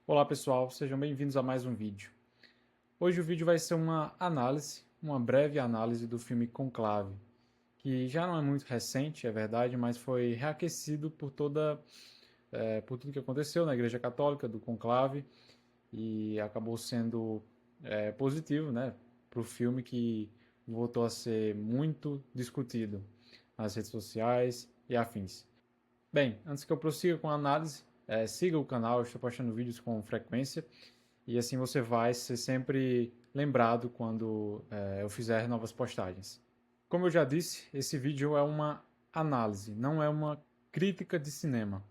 Olá pessoal, sejam bem-vindos a mais um vídeo. Hoje o vídeo vai ser uma breve análise do filme Conclave, que já não é muito recente, é verdade, mas foi reaquecido por tudo que aconteceu na Igreja Católica do Conclave e acabou sendo positivo, né, para o filme que voltou a ser muito discutido nas redes sociais e afins. Bem, antes que eu prossiga com a análise, siga o canal, eu estou postando vídeos com frequência e assim você vai ser sempre lembrado quando eu fizer novas postagens. Como eu já disse, esse vídeo é uma análise, não é uma crítica de cinema.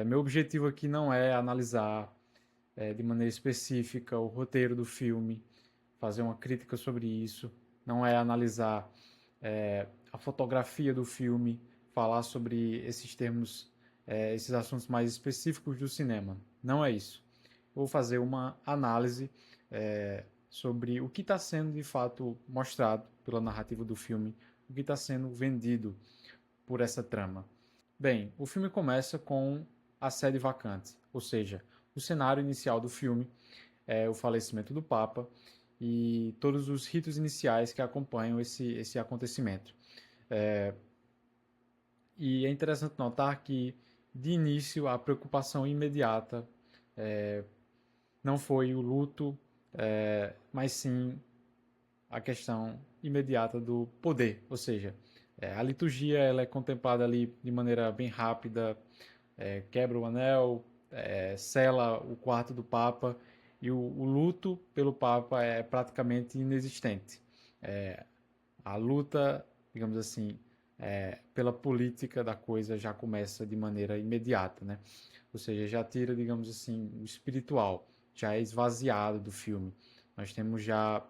Meu objetivo aqui não é analisar de maneira específica o roteiro do filme, fazer uma crítica sobre isso, não é analisar a fotografia do filme, falar sobre esses termos, esses assuntos mais específicos do cinema. Não é isso. Vou fazer uma análise sobre o que está sendo de fato mostrado pela narrativa do filme, o que está sendo vendido por essa trama. Bem, o filme começa com a sede vacante, ou seja, o cenário inicial do filme é o falecimento do Papa e todos os ritos iniciais que acompanham esse acontecimento. E é interessante notar que, de início, a preocupação imediata não foi o luto, mas sim a questão imediata do poder, ou seja, a liturgia ela é contemplada ali de maneira bem rápida, quebra o anel, sela o quarto do Papa e o luto pelo Papa é praticamente inexistente. A luta, digamos assim, pela política da coisa já começa de maneira imediata, né? Ou seja, já tira, digamos assim, o espiritual, já é esvaziado do filme. Nós temos já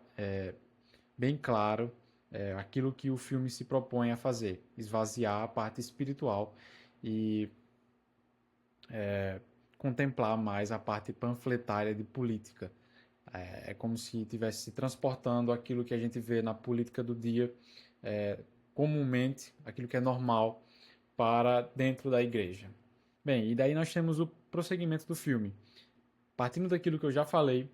bem claro aquilo que o filme se propõe a fazer, esvaziar a parte espiritual e contemplar mais a parte panfletária de política. É como se estivesse se transportando aquilo que a gente vê na política do dia, comumente, aquilo que é normal, para dentro da igreja. Bem, e daí nós temos o prosseguimento do filme. Partindo daquilo que eu já falei,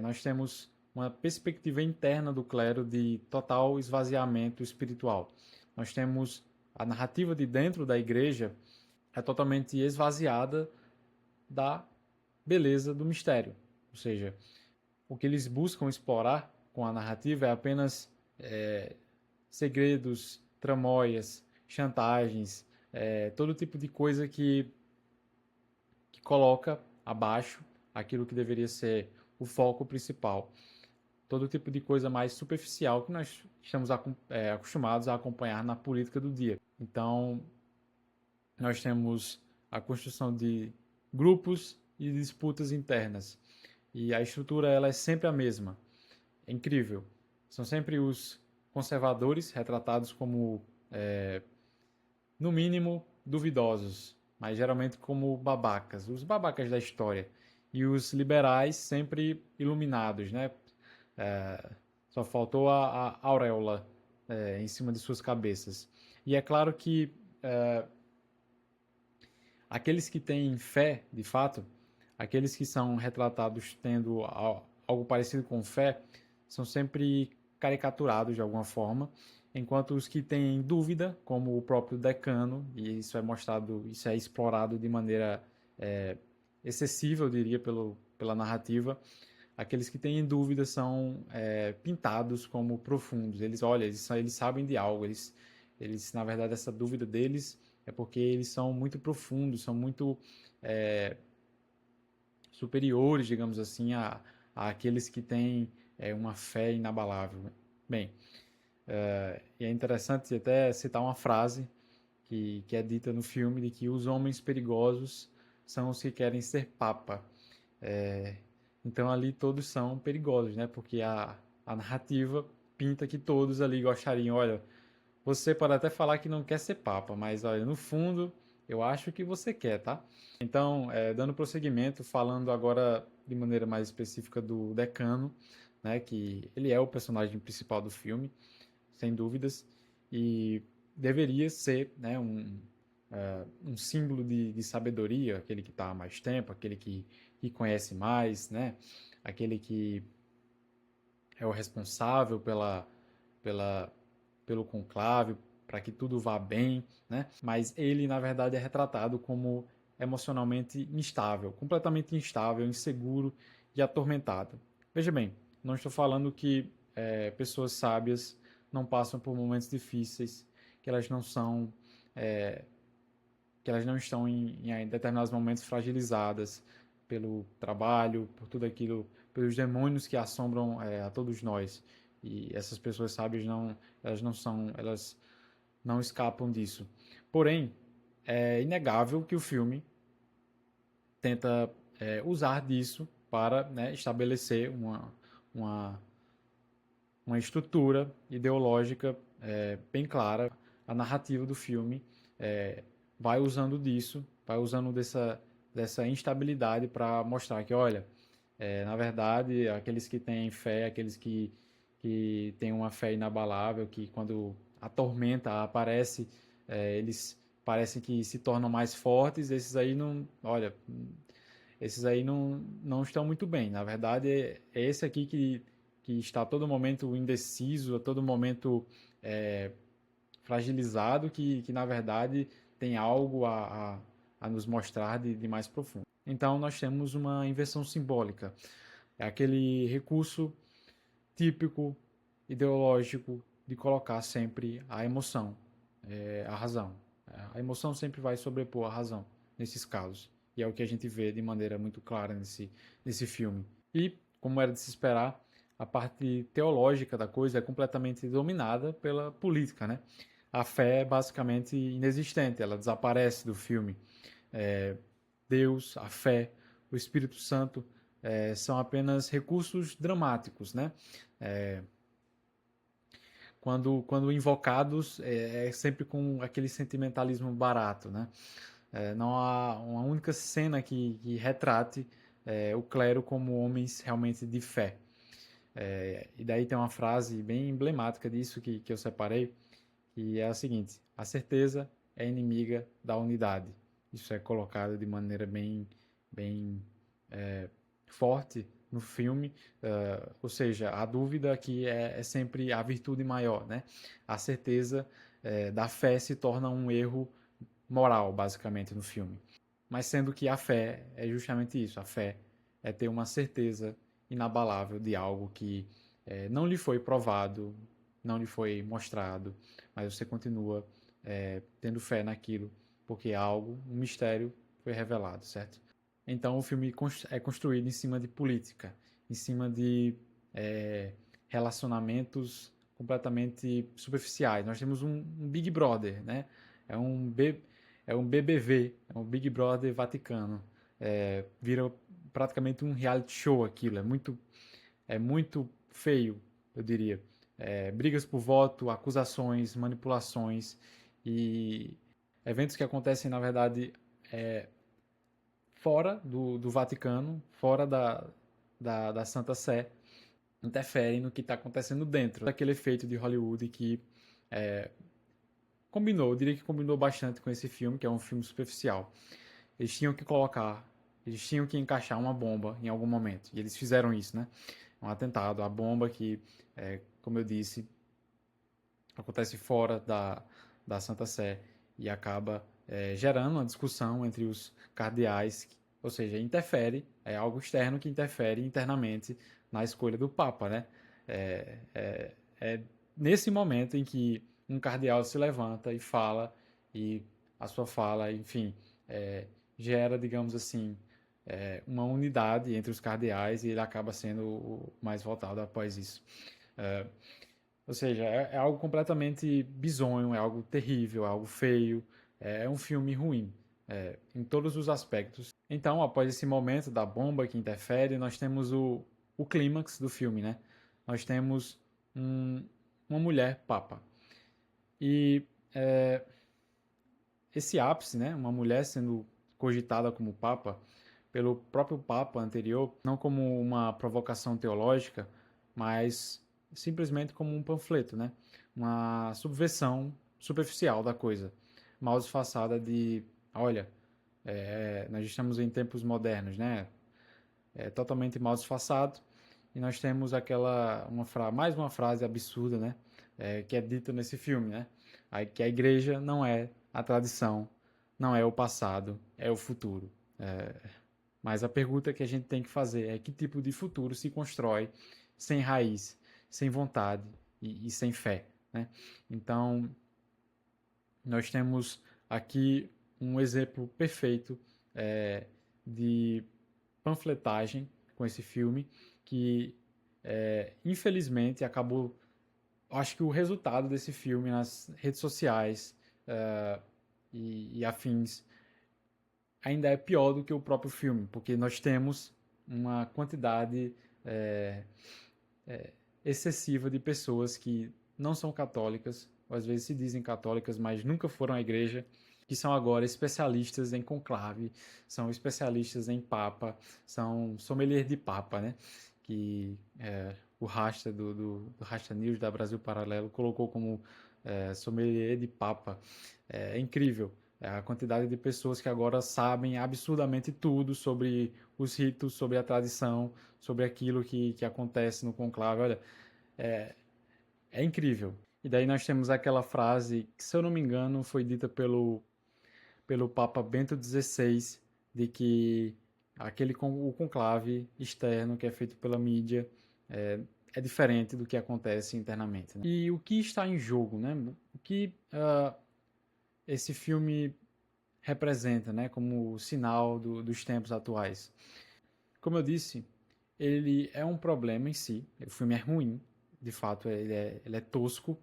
nós temos uma perspectiva interna do clero de total esvaziamento espiritual. Nós temos a narrativa de dentro da igreja é totalmente esvaziada da beleza do mistério. Ou seja, o que eles buscam explorar com a narrativa é apenas segredos, tramóias, chantagens, todo tipo de coisa que coloca abaixo aquilo que deveria ser o foco principal. Todo tipo de coisa mais superficial que nós estamos acostumados a acompanhar na política do dia. Então, nós temos a construção de grupos e disputas internas. E a estrutura ela é sempre a mesma. É incrível. São sempre os conservadores retratados como, no mínimo, duvidosos, mas geralmente como babacas, os babacas da história. E os liberais sempre iluminados, né? Só faltou a auréola em cima de suas cabeças. E é claro que aqueles que têm fé, de fato, aqueles que são retratados tendo algo parecido com fé, são sempre caricaturados de alguma forma, enquanto os que têm dúvida, como o próprio decano, e isso é mostrado, isso é explorado de maneira excessiva, eu diria, pela narrativa, aqueles que têm dúvida são pintados como profundos. Eles, olha, eles sabem de algo, na verdade, essa dúvida deles é porque eles são muito profundos, são muito superiores, digamos assim, a aqueles que têm uma fé inabalável. Bem, e é interessante até citar uma frase que é dita no filme de que os homens perigosos são os que querem ser papa. Então ali todos são perigosos, né? Porque a narrativa pinta que todos ali gostariam, olha, você pode até falar que não quer ser papa, mas olha, no fundo, eu acho que você quer, tá? Então, dando prosseguimento, falando agora de maneira mais específica do Decano, né, que ele é o personagem principal do filme, sem dúvidas, e deveria ser, né, um símbolo de sabedoria, aquele que está há mais tempo, aquele que conhece mais, né? Aquele que é o responsável pelo conclave, para que tudo vá bem, né? Mas ele, na verdade, é retratado como emocionalmente instável, completamente instável, inseguro e atormentado. Veja bem, não estou falando que pessoas sábias não passam por momentos difíceis, que elas não são, é, que elas não estão em determinados momentos fragilizadas pelo trabalho, por tudo aquilo, pelos demônios que assombram a todos nós. E essas pessoas sábias elas não escapam disso. Porém, é inegável que o filme tenta usar disso para, né, estabelecer uma, uma estrutura ideológica bem clara. A narrativa do filme vai usando disso, vai usando dessa instabilidade para mostrar que, olha, na verdade, aqueles que têm fé, aqueles que têm uma fé inabalável, que quando a tormenta aparece, eles parecem que se tornam mais fortes, esses aí não, olha, esses aí não estão muito bem. Na verdade, é esse aqui que está a todo momento indeciso, a todo momento fragilizado, que na verdade tem algo a nos mostrar de mais profundo. Então, nós temos uma inversão simbólica. É aquele recurso típico, ideológico, de colocar sempre a emoção, a razão. A emoção sempre vai sobrepor a razão nesses casos. E é o que a gente vê de maneira muito clara nesse filme. E, como era de se esperar, a parte teológica da coisa é completamente dominada pela política, né? A fé é basicamente inexistente, ela desaparece do filme. Deus, a fé, o Espírito Santo são apenas recursos dramáticos, né? Quando invocados é sempre com aquele sentimentalismo barato, né? Não há uma única cena que retrate o clero como homens realmente de fé. E daí tem uma frase bem emblemática disso que eu separei, que é a seguinte: a certeza é inimiga da unidade. Isso é colocado de maneira bem forte no filme, ou seja, a dúvida que é sempre a virtude maior, né? A certeza da fé se torna um erro moral, basicamente, no filme. Mas sendo que a fé é justamente isso, a fé é ter uma certeza inabalável de algo que não lhe foi provado, não lhe foi mostrado, mas você continua tendo fé naquilo, porque algo, um mistério, foi revelado, certo? Então o filme é construído em cima de política, em cima de relacionamentos completamente superficiais. Nós temos um Big Brother, né? É um, B, é um BBV, é um Big Brother Vaticano. Vira praticamente um reality show aquilo. É muito feio, eu diria. Brigas por voto, acusações, manipulações e eventos que acontecem, na verdade, fora do Vaticano, fora da Santa Sé, interferem no que está acontecendo dentro daquele efeito de Hollywood que combinou, eu diria que combinou bastante com esse filme, que é um filme superficial. Eles tinham que encaixar uma bomba em algum momento, e eles fizeram isso, né? Um atentado, a bomba que, como eu disse, acontece fora da Santa Sé e acaba gerando uma discussão entre os cardeais, ou seja, interfere, é algo externo que interfere internamente na escolha do Papa, né? É nesse momento em que um cardeal se levanta e fala, e a sua fala, enfim, gera, digamos assim, uma unidade entre os cardeais e ele acaba sendo o mais votado após isso. Ou seja, é algo completamente bizonho, é algo terrível, é algo feio, é um filme ruim, em todos os aspectos. Então, após esse momento da bomba que interfere, nós temos o clímax do filme, né? Nós temos uma mulher papa. E esse ápice, né? Uma mulher sendo cogitada como papa pelo próprio papa anterior, não como uma provocação teológica, mas simplesmente como um panfleto, né? Uma subversão superficial da coisa. mal disfarçada de, olha, nós estamos em tempos modernos, né? É totalmente mal disfarçado. E nós temos mais uma frase absurda, né? Que é dita nesse filme, né? Que a igreja não é a tradição, não é o passado, é o futuro. Mas a pergunta que a gente tem que fazer é que tipo de futuro se constrói sem raiz, sem vontade e sem fé, né? Então, nós temos aqui um exemplo perfeito de panfletagem com esse filme que, infelizmente, acabou. Acho que o resultado desse filme nas redes sociais e afins ainda é pior do que o próprio filme, porque nós temos uma quantidade é, excessiva de pessoas que não são católicas, ou às vezes se dizem católicas, mas nunca foram à igreja, que são agora especialistas em conclave, são especialistas em papa, são sommelier de papa, né? Que o Rasta do Rasta News da Brasil Paralelo colocou como sommelier de papa. É incrível a quantidade de pessoas que agora sabem absurdamente tudo sobre os ritos, sobre a tradição, sobre aquilo que acontece no conclave. Olha, é incrível. E daí nós temos aquela frase que, se eu não me engano, foi dita pelo Papa Bento XVI, de que o conclave externo que é feito pela mídia é diferente do que acontece internamente. Né? E o que está em jogo, né? O que esse filme representa, né? Como sinal dos tempos atuais. Como eu disse, ele é um problema em si. O filme é ruim, de fato, ele é tosco.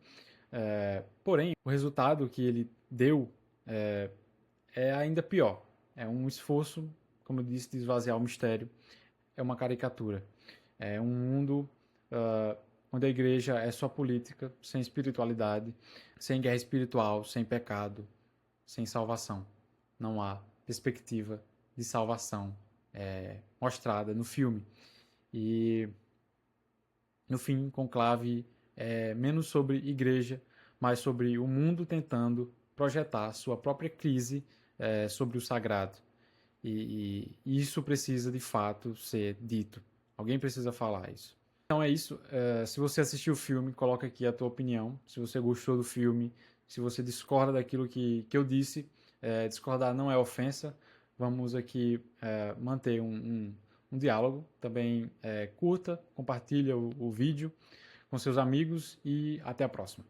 Porém, o resultado que ele deu é ainda pior. É um esforço, como eu disse, de esvaziar o mistério. É uma caricatura. É um mundo onde a igreja é só política, sem espiritualidade, sem guerra espiritual, sem pecado, sem salvação. Não há perspectiva de salvação mostrada no filme. E no fim, Conclave é menos sobre igreja, mais sobre o mundo tentando projetar sua própria crise sobre o sagrado. E isso precisa de fato ser dito. Alguém precisa falar isso. Então é isso. Se você assistiu o filme, coloca aqui a tua opinião. Se você gostou do filme, se você discorda daquilo que eu disse, discordar não é ofensa. Vamos aqui manter um diálogo. Também curta, compartilha o vídeo com seus amigos e até a próxima.